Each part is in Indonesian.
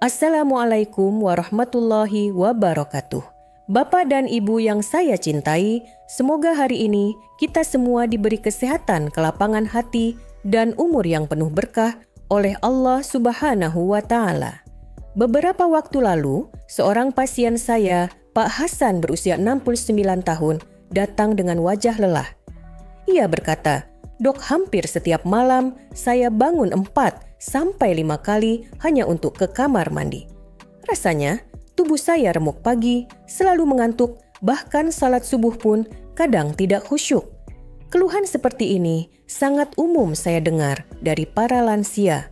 Assalamualaikum warahmatullahi wabarakatuh. Bapak dan Ibu yang saya cintai, semoga hari ini kita semua diberi kesehatan, kelapangan hati, dan umur yang penuh berkah oleh Allah Subhanahu wa Ta'ala. Beberapa waktu lalu, seorang pasien saya, Pak Hasan berusia 69 tahun, datang dengan wajah lelah. Ia berkata, "Dok, hampir setiap malam saya bangun 4-5 kali hanya untuk ke kamar mandi. Rasanya tubuh saya remuk pagi, selalu mengantuk, bahkan salat subuh pun kadang tidak khusyuk." Keluhan seperti ini sangat umum saya dengar dari para lansia.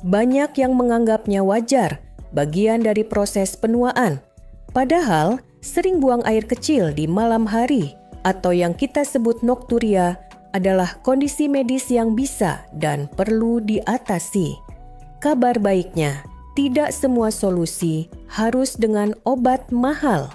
Banyak yang menganggapnya wajar, bagian dari proses penuaan. Padahal sering buang air kecil di malam hari atau yang kita sebut nokturia adalah kondisi medis yang bisa dan perlu diatasi. Kabar baiknya, tidak semua solusi harus dengan obat mahal.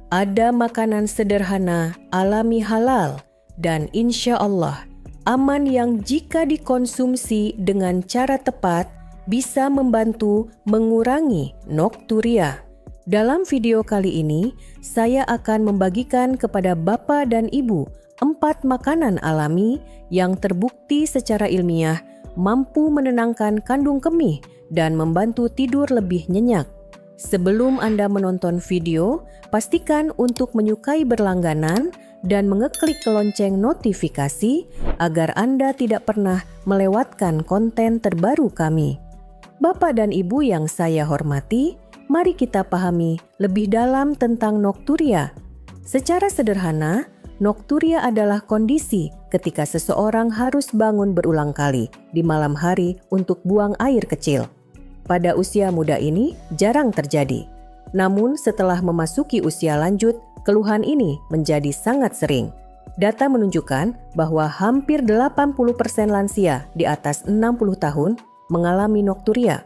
Ada makanan sederhana, alami, halal, dan insya Allah aman yang jika dikonsumsi dengan cara tepat bisa membantu mengurangi nokturia. Dalam video kali ini, saya akan membagikan kepada Bapak dan Ibu 4 makanan alami yang terbukti secara ilmiah mampu menenangkan kandung kemih dan membantu tidur lebih nyenyak. Sebelum Anda menonton video, pastikan untuk menyukai berlangganan dan mengeklik lonceng notifikasi agar Anda tidak pernah melewatkan konten terbaru kami. Bapak dan Ibu yang saya hormati, mari kita pahami lebih dalam tentang nokturia. Secara sederhana, nokturia adalah kondisi ketika seseorang harus bangun berulang kali di malam hari untuk buang air kecil. Pada usia muda ini jarang terjadi. Namun setelah memasuki usia lanjut, keluhan ini menjadi sangat sering. Data menunjukkan bahwa hampir 80% lansia di atas 60 tahun mengalami nokturia.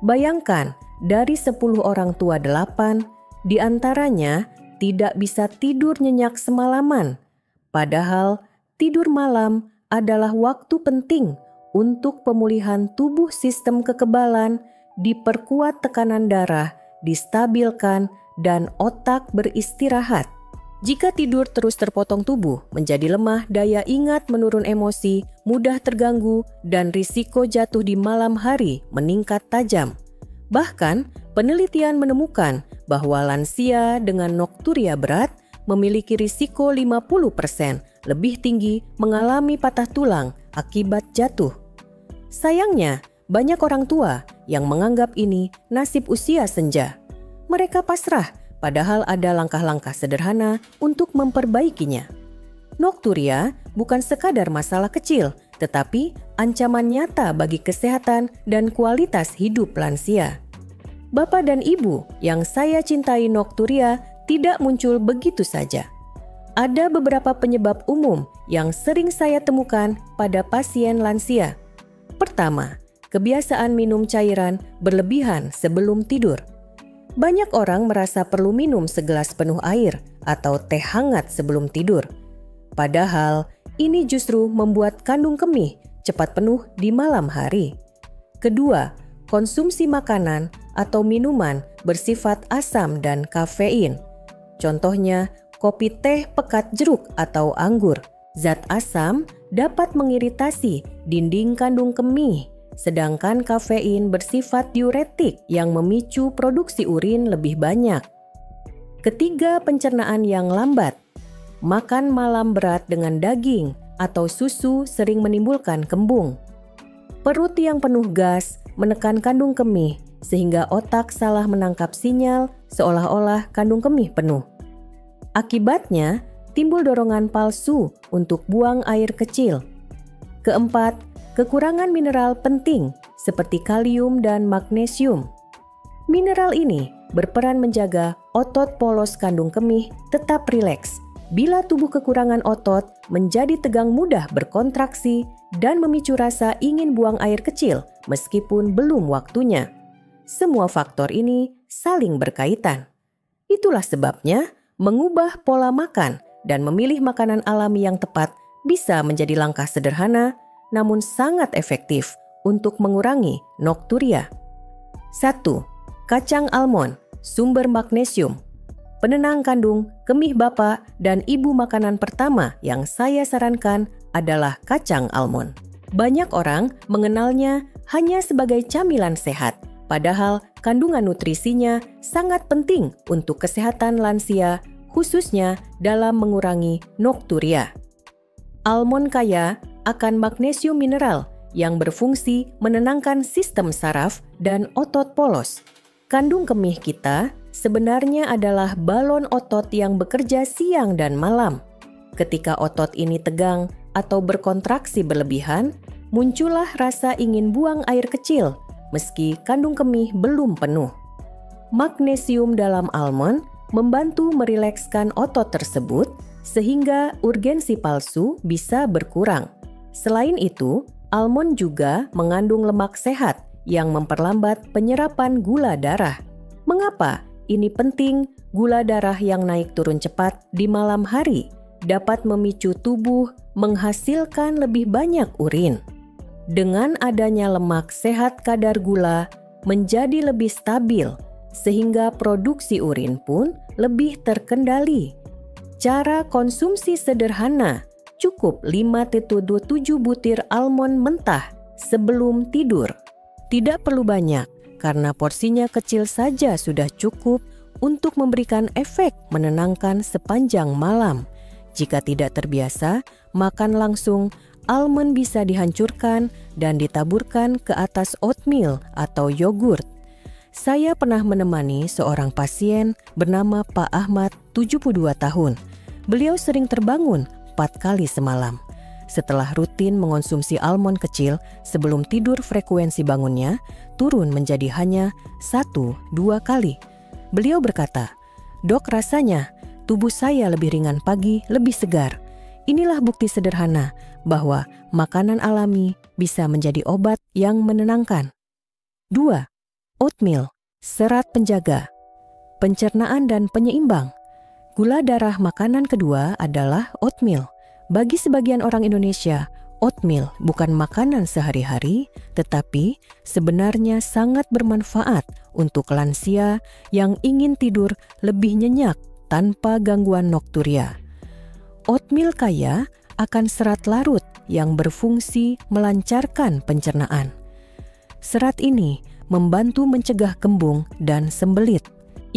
Bayangkan, dari 10 orang tua 8, diantaranya tidak bisa tidur nyenyak semalaman. Padahal tidur malam adalah waktu penting untuk pemulihan tubuh, sistem kekebalan, diperkuat tekanan darah, distabilkan, dan otak beristirahat. Jika tidur terus terpotong tubuh menjadi lemah, daya ingat menurun, emosi mudah terganggu, dan risiko jatuh di malam hari meningkat tajam. Bahkan, penelitian menemukan bahwa lansia dengan nokturia berat memiliki risiko 50% lebih tinggi mengalami patah tulang akibat jatuh. Sayangnya, banyak orang tua yang menganggap ini nasib usia senja. Mereka pasrah, padahal ada langkah-langkah sederhana untuk memperbaikinya. Nokturia bukan sekadar masalah kecil, tetapi ancaman nyata bagi kesehatan dan kualitas hidup lansia. Bapak dan Ibu yang saya cintai, nokturia tidak muncul begitu saja. Ada beberapa penyebab umum yang sering saya temukan pada pasien lansia. Pertama, kebiasaan minum cairan berlebihan sebelum tidur. Banyak orang merasa perlu minum segelas penuh air atau teh hangat sebelum tidur. Padahal ini justru membuat kandung kemih cepat penuh di malam hari. Kedua, konsumsi makanan atau minuman bersifat asam dan kafein. Contohnya, kopi, teh, pekat jeruk, atau anggur. Zat asam dapat mengiritasi dinding kandung kemih, sedangkan kafein bersifat diuretik yang memicu produksi urin lebih banyak. Ketiga, pencernaan yang lambat. Makan malam berat dengan daging atau susu sering menimbulkan kembung. Perut yang penuh gas menekan kandung kemih sehingga otak salah menangkap sinyal seolah-olah kandung kemih penuh. Akibatnya, timbul dorongan palsu untuk buang air kecil. Keempat, kekurangan mineral penting seperti kalium dan magnesium. Mineral ini berperan menjaga otot polos kandung kemih tetap rileks. Bila tubuh kekurangan otot, menjadi tegang, mudah berkontraksi, dan memicu rasa ingin buang air kecil meskipun belum waktunya. Semua faktor ini saling berkaitan. Itulah sebabnya mengubah pola makan dan memilih makanan alami yang tepat bisa menjadi langkah sederhana namun sangat efektif untuk mengurangi nokturia. 1. Kacang almond, sumber magnesium. Penenang kandung, kemih bapak dan ibu makanan pertama yang saya sarankan adalah kacang almond. Banyak orang mengenalnya hanya sebagai camilan sehat, padahal kandungan nutrisinya sangat penting untuk kesehatan lansia, khususnya dalam mengurangi nokturia. Almond kaya akan magnesium mineral yang berfungsi menenangkan sistem saraf dan otot polos. Kandung kemih kita sebenarnya adalah balon otot yang bekerja siang dan malam. Ketika otot ini tegang atau berkontraksi berlebihan, muncullah rasa ingin buang air kecil meski kandung kemih belum penuh. Magnesium dalam almond membantu merilekskan otot tersebut sehingga urgensi palsu bisa berkurang. Selain itu, almond juga mengandung lemak sehat yang memperlambat penyerapan gula darah. Mengapa ini penting? Gula darah yang naik turun cepat di malam hari dapat memicu tubuh menghasilkan lebih banyak urin. Dengan adanya lemak sehat, kadar gula menjadi lebih stabil sehingga produksi urin pun lebih terkendali. Cara konsumsi sederhana, cukup 5-7 butir almond mentah sebelum tidur. Tidak perlu banyak, karena porsinya kecil saja sudah cukup untuk memberikan efek menenangkan sepanjang malam. Jika tidak terbiasa, makan langsung, almond bisa dihancurkan dan ditaburkan ke atas oatmeal atau yogurt. Saya pernah menemani seorang pasien bernama Pak Ahmad, 72 tahun. Beliau sering terbangun 4 kali semalam. Setelah rutin mengonsumsi almond kecil sebelum tidur, frekuensi bangunnya turun menjadi hanya 1-2 kali. Beliau berkata, "Dok, rasanya tubuh saya lebih ringan pagi, lebih segar." Inilah bukti sederhana bahwa makanan alami bisa menjadi obat yang menenangkan. 2. Oatmeal, serat penjaga, pencernaan dan penyeimbang. Gula darah makanan kedua adalah oatmeal. Bagi sebagian orang Indonesia, oatmeal bukan makanan sehari-hari, tetapi sebenarnya sangat bermanfaat untuk lansia yang ingin tidur lebih nyenyak tanpa gangguan nokturia. Oatmeal kaya akan serat larut yang berfungsi melancarkan pencernaan. Serat ini membantu mencegah kembung dan sembelit.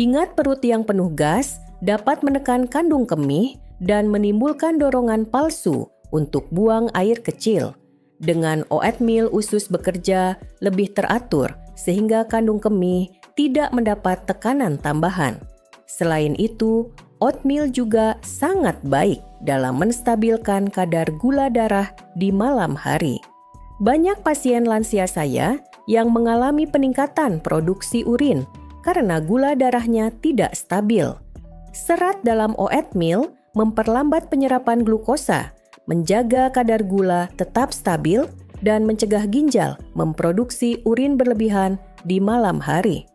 Ingat, perut yang penuh gas dapat menekan kandung kemih dan menimbulkan dorongan palsu untuk buang air kecil. Dengan oatmeal, usus bekerja lebih teratur sehingga kandung kemih tidak mendapat tekanan tambahan. Selain itu, oatmeal juga sangat baik dalam menstabilkan kadar gula darah di malam hari. Banyak pasien lansia saya yang mengalami peningkatan produksi urin karena gula darahnya tidak stabil. Serat dalam oatmeal memperlambat penyerapan glukosa, menjaga kadar gula tetap stabil, dan mencegah ginjal memproduksi urin berlebihan di malam hari.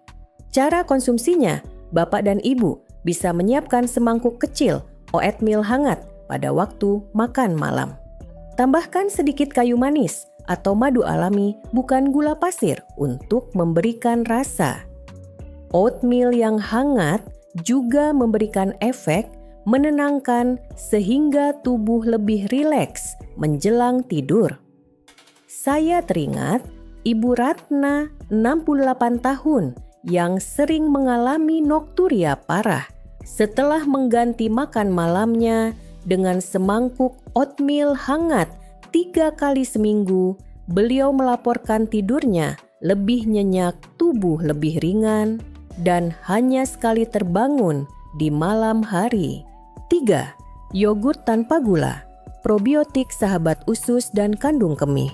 Cara konsumsinya, Bapak dan Ibu bisa menyiapkan semangkuk kecil oatmeal hangat pada waktu makan malam. Tambahkan sedikit kayu manis atau madu alami, bukan gula pasir, untuk memberikan rasa. Oatmeal yang hangat juga memberikan efek menenangkan sehingga tubuh lebih rileks menjelang tidur. Saya teringat Ibu Ratna, 68 tahun, yang sering mengalami nokturia parah. Setelah mengganti makan malamnya dengan semangkuk oatmeal hangat 3 kali seminggu, beliau melaporkan tidurnya lebih nyenyak, tubuh lebih ringan, dan hanya sekali terbangun di malam hari. 3. Yogurt tanpa gula, probiotik sahabat usus dan kandung kemih.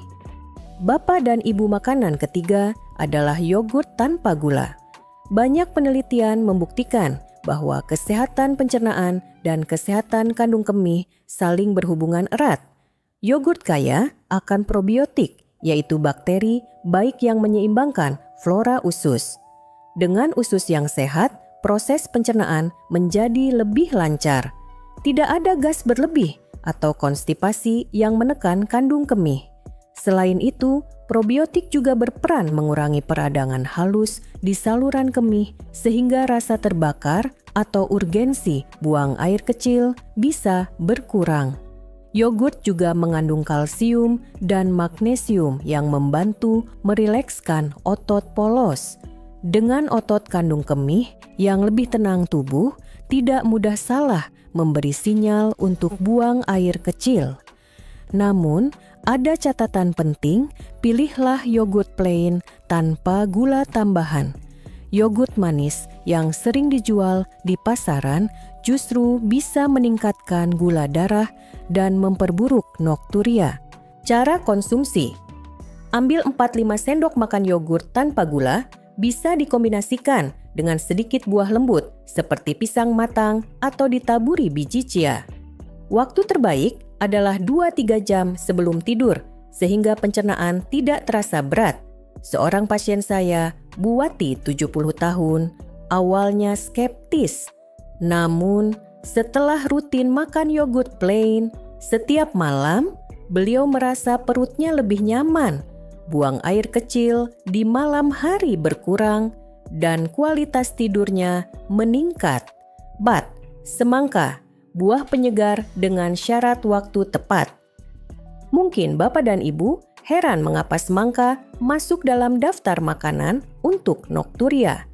Bapak dan ibu makanan ketiga adalah yogurt tanpa gula. Banyak penelitian membuktikan bahwa kesehatan pencernaan dan kesehatan kandung kemih saling berhubungan erat. Yogurt kaya akan probiotik, yaitu bakteri baik yang menyeimbangkan flora usus. Dengan usus yang sehat, proses pencernaan menjadi lebih lancar. Tidak ada gas berlebih atau konstipasi yang menekan kandung kemih. Selain itu, probiotik juga berperan mengurangi peradangan halus di saluran kemih sehingga rasa terbakar atau urgensi buang air kecil bisa berkurang. Yogurt juga mengandung kalsium dan magnesium yang membantu merilekskan otot polos. Dengan otot kandung kemih yang lebih tenang, tubuh tidak mudah salah memberi sinyal untuk buang air kecil. Namun, ada catatan penting, pilihlah yogurt plain tanpa gula tambahan. Yogurt manis yang sering dijual di pasaran justru bisa meningkatkan gula darah dan memperburuk nokturia. Cara konsumsi: ambil 4-5 sendok makan yogurt tanpa gula, bisa dikombinasikan dengan sedikit buah lembut seperti pisang matang atau ditaburi biji chia. Waktu terbaik adalah 2-3 jam sebelum tidur sehingga pencernaan tidak terasa berat. Seorang pasien saya, Bu Wati, 70 tahun, awalnya skeptis. Namun, setelah rutin makan yogurt plain setiap malam, beliau merasa perutnya lebih nyaman, buang air kecil di malam hari berkurang, dan kualitas tidurnya meningkat. Bat, semangka, buah penyegar dengan syarat waktu tepat. Mungkin Bapak dan Ibu heran mengapa semangka masuk dalam daftar makanan untuk nokturia.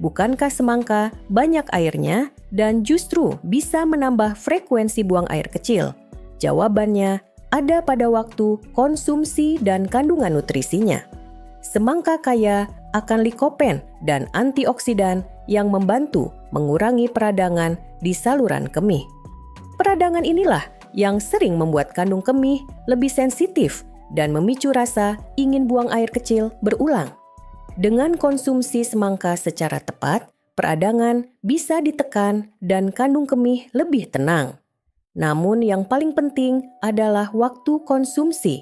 Bukankah semangka banyak airnya dan justru bisa menambah frekuensi buang air kecil? Jawabannya ada pada waktu konsumsi dan kandungan nutrisinya. Semangka kaya akan likopen dan antioksidan yang membantu mengurangi peradangan di saluran kemih. Peradangan inilah yang sering membuat kandung kemih lebih sensitif dan memicu rasa ingin buang air kecil berulang. Dengan konsumsi semangka secara tepat, peradangan bisa ditekan dan kandung kemih lebih tenang. Namun yang paling penting adalah waktu konsumsi.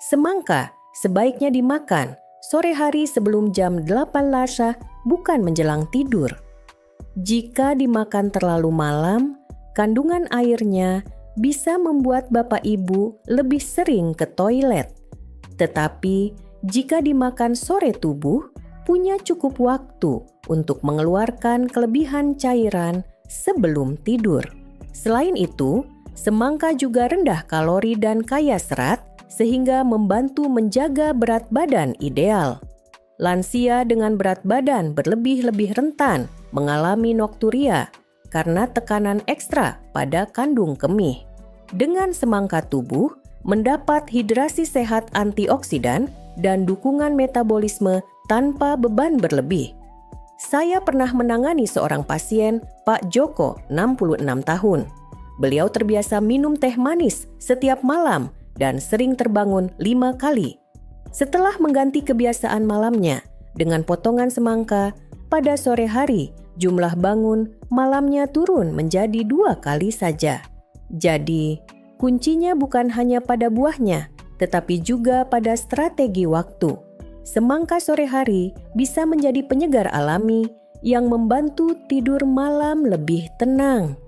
Semangka sebaiknya dimakan sore hari sebelum jam 8 lasa, bukan menjelang tidur. Jika dimakan terlalu malam, kandungan airnya bisa membuat Bapak Ibu lebih sering ke toilet. Tetapi jika dimakan sore, tubuh punya cukup waktu untuk mengeluarkan kelebihan cairan sebelum tidur. Selain itu, semangka juga rendah kalori dan kaya serat sehingga membantu menjaga berat badan ideal. Lansia dengan berat badan berlebih-lebih rentan mengalami nokturia karena tekanan ekstra pada kandung kemih. Dengan semangka, tubuh mendapat hidrasi sehat antioksidan dan dukungan metabolisme tanpa beban berlebih. Saya pernah menangani seorang pasien, Pak Joko, 66 tahun. Beliau terbiasa minum teh manis setiap malam dan sering terbangun 5 kali. Setelah mengganti kebiasaan malamnya dengan potongan semangka, pada sore hari jumlah bangun malamnya turun menjadi 2 kali saja. Jadi, kuncinya bukan hanya pada buahnya, tetapi juga pada strategi waktu. Semangka sore hari bisa menjadi penyegar alami yang membantu tidur malam lebih tenang.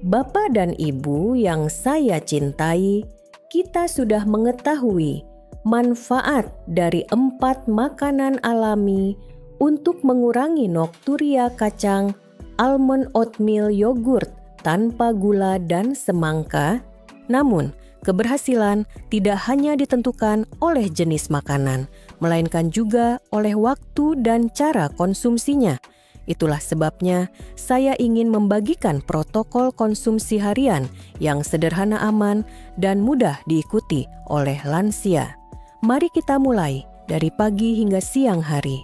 Bapak dan Ibu yang saya cintai, kita sudah mengetahui manfaat dari 4 makanan alami untuk mengurangi nokturia kacang, almond oatmeal yogurt tanpa gula dan semangka. Namun, keberhasilan tidak hanya ditentukan oleh jenis makanan, melainkan juga oleh waktu dan cara konsumsinya. Itulah sebabnya saya ingin membagikan protokol konsumsi harian yang sederhana, aman, dan mudah diikuti oleh lansia. Mari kita mulai dari pagi hingga siang hari.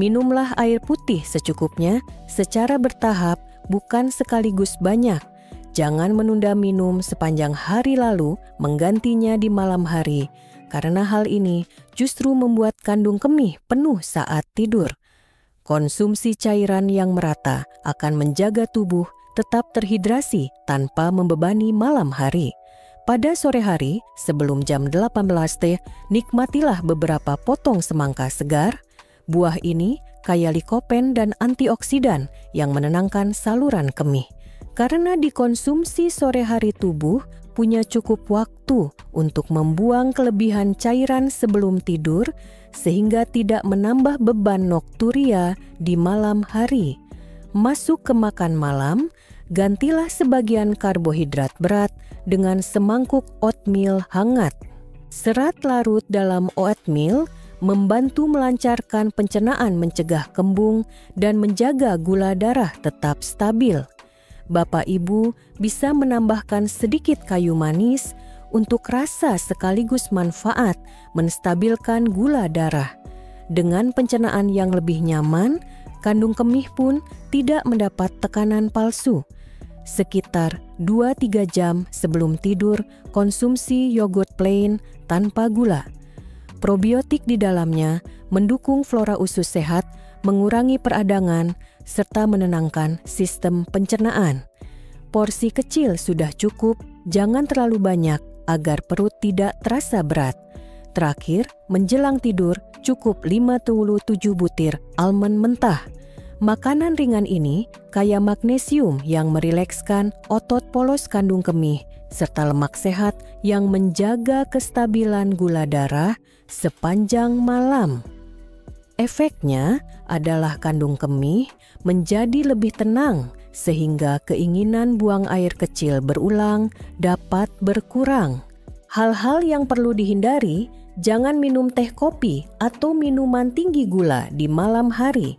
Minumlah air putih secukupnya secara bertahap, bukan sekaligus banyak. Jangan menunda minum sepanjang hari lalu menggantinya di malam hari, karena hal ini justru membuat kandung kemih penuh saat tidur. Konsumsi cairan yang merata akan menjaga tubuh tetap terhidrasi tanpa membebani malam hari. Pada sore hari, sebelum jam 18 teh, nikmatilah beberapa potong semangka segar. Buah ini kaya likopen dan antioksidan yang menenangkan saluran kemih. Karena dikonsumsi sore hari, tubuh punya cukup waktu untuk membuang kelebihan cairan sebelum tidur sehingga tidak menambah beban nokturia di malam hari. Masuk ke makan malam, gantilah sebagian karbohidrat berat dengan semangkuk oatmeal hangat. Serat larut dalam oatmeal membantu melancarkan pencernaan, mencegah kembung, dan menjaga gula darah tetap stabil. Bapak Ibu bisa menambahkan sedikit kayu manis untuk rasa sekaligus manfaat menstabilkan gula darah. Dengan pencernaan yang lebih nyaman, kandung kemih pun tidak mendapat tekanan palsu. Sekitar 2-3 jam sebelum tidur, konsumsi yogurt plain tanpa gula. Probiotik di dalamnya mendukung flora usus sehat, mengurangi peradangan, serta menenangkan sistem pencernaan. Porsi kecil sudah cukup, jangan terlalu banyak agar perut tidak terasa berat. Terakhir, menjelang tidur cukup 57 butir almond mentah. Makanan ringan ini kaya magnesium yang merilekskan otot polos kandung kemih, serta lemak sehat yang menjaga kestabilan gula darah sepanjang malam. Efeknya adalah kandung kemih menjadi lebih tenang sehingga keinginan buang air kecil berulang dapat berkurang. Hal-hal yang perlu dihindari, jangan minum teh kopi atau minuman tinggi gula di malam hari.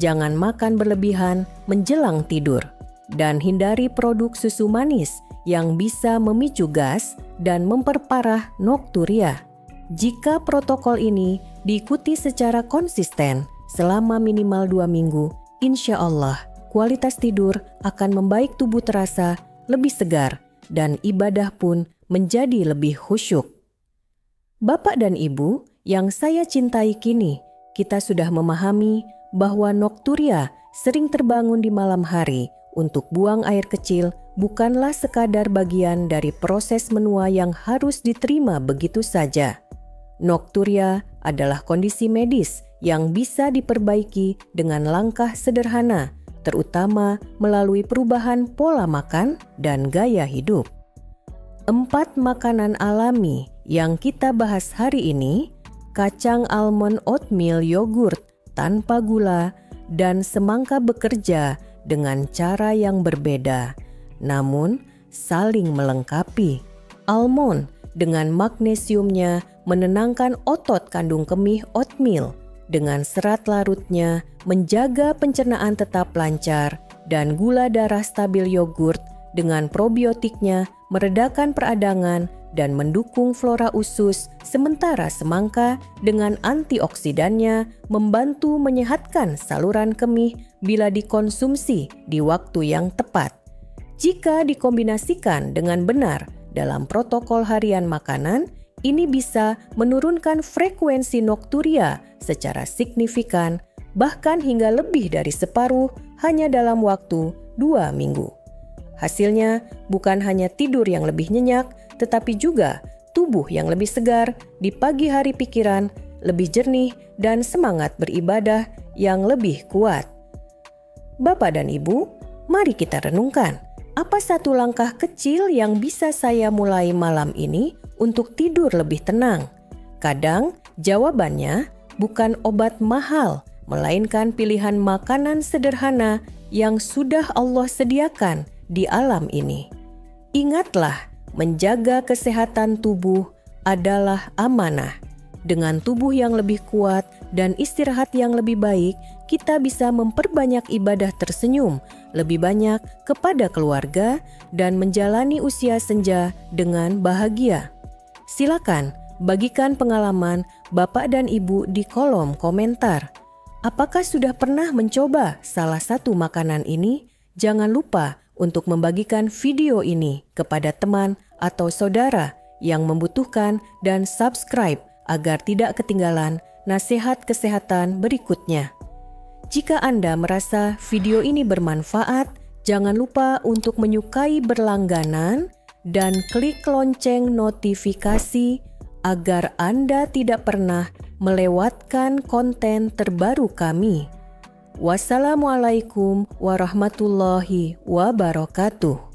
Jangan makan berlebihan menjelang tidur. Dan hindari produk susu manis yang bisa memicu gas dan memperparah nokturia. Jika protokol ini diikuti secara konsisten selama minimal 2 minggu, insya Allah kualitas tidur akan membaik, tubuh terasa lebih segar, dan ibadah pun menjadi lebih khusyuk. Bapak dan Ibu yang saya cintai, kini kita sudah memahami bahwa nokturia sering terbangun di malam hari untuk buang air kecil bukanlah sekadar bagian dari proses menua yang harus diterima begitu saja. Nokturia adalah kondisi medis yang bisa diperbaiki dengan langkah sederhana, terutama melalui perubahan pola makan dan gaya hidup. 4 makanan alami yang kita bahas hari ini, kacang almond oatmeal yogurt tanpa gula, dan semangka bekerja dengan cara yang berbeda, namun saling melengkapi. Almond dengan magnesiumnya menenangkan otot kandung kemih oatmeal, dengan serat larutnya menjaga pencernaan tetap lancar, dan gula darah stabil yogurt dengan probiotiknya meredakan peradangan dan mendukung flora usus, sementara semangka dengan antioksidannya membantu menyehatkan saluran kemih bila dikonsumsi di waktu yang tepat. Jika dikombinasikan dengan benar dalam protokol harian makanan, ini bisa menurunkan frekuensi nokturia secara signifikan, bahkan hingga lebih dari separuh hanya dalam waktu 2 minggu. Hasilnya bukan hanya tidur yang lebih nyenyak, tetapi juga tubuh yang lebih segar, di pagi hari pikiran lebih jernih, dan semangat beribadah yang lebih kuat. Bapak dan Ibu, mari kita renungkan, apa satu langkah kecil yang bisa saya mulai malam ini untuk tidur lebih tenang? Kadang jawabannya bukan obat mahal, melainkan pilihan makanan sederhana yang sudah Allah sediakan di alam ini. Ingatlah, menjaga kesehatan tubuh adalah amanah. Dengan tubuh yang lebih kuat dan istirahat yang lebih baik, kita bisa memperbanyak ibadah tersenyum, lebih banyak kepada keluarga, dan menjalani usia senja dengan bahagia. Silakan bagikan pengalaman Bapak dan Ibu di kolom komentar. Apakah sudah pernah mencoba salah satu makanan ini? Jangan lupa untuk membagikan video ini kepada teman atau saudara yang membutuhkan, dan subscribe agar tidak ketinggalan nasihat kesehatan berikutnya. Jika Anda merasa video ini bermanfaat, jangan lupa untuk menyukai berlangganan dan klik lonceng notifikasi agar Anda tidak pernah melewatkan konten terbaru kami. Wassalamualaikum warahmatullahi wabarakatuh.